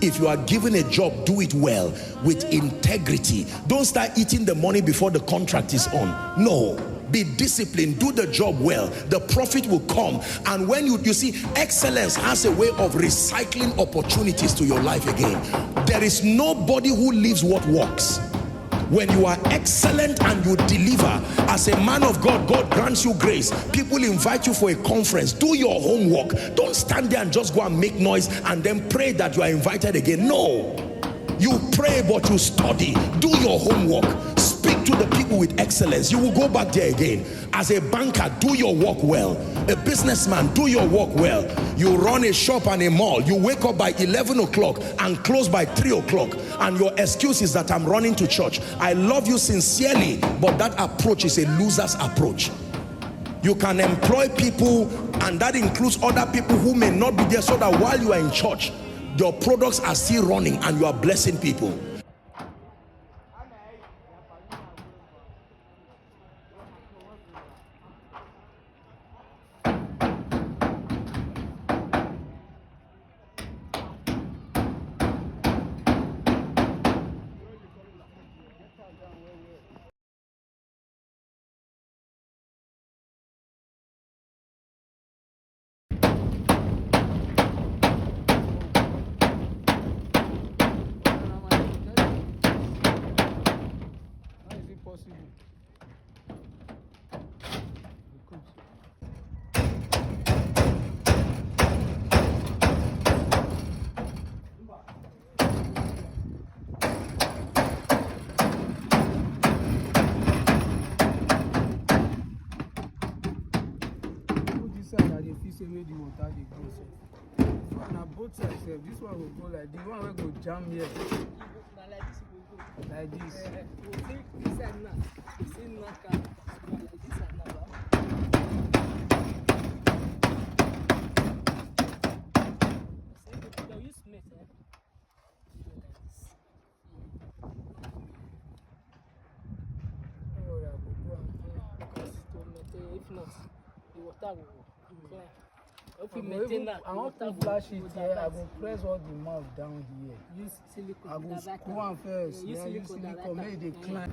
If you are given a job, do it well, with integrity. Don't start eating the money before the contract is on. No. Be disciplined, do the job well, the profit will come. And when you see, excellence has a way of recycling opportunities to your life again. There is nobody who lives what works. When you are excellent and you deliver, as a man of God, God grants you grace. People invite you for a conference. Do your homework. Don't stand there and just go and make noise and then pray that you are invited again. No. You pray, but you study. Do your homework. Speak to the people with excellence. You will go back there again. As a banker, do your work well. A businessman, do your work well. You run a shop and a mall. You wake up by 11 o'clock and close by 3 o'clock. And your excuse is that I'm running to church. I love you sincerely, but that approach is a loser's approach. You can employ people, and that includes other people who may not be there, so that while you are in church, your products are still running and you are blessing people. Both sides, this one will go like this, one will go jam here. Like this. This side now. See knock out. Like this side now. See, you smith, like this. Oh, yeah, go and if not, the water will clear. I want to flash it here. I will press all the mouth down here. Use silicone. I will go on first. Use silicone. Make it climb.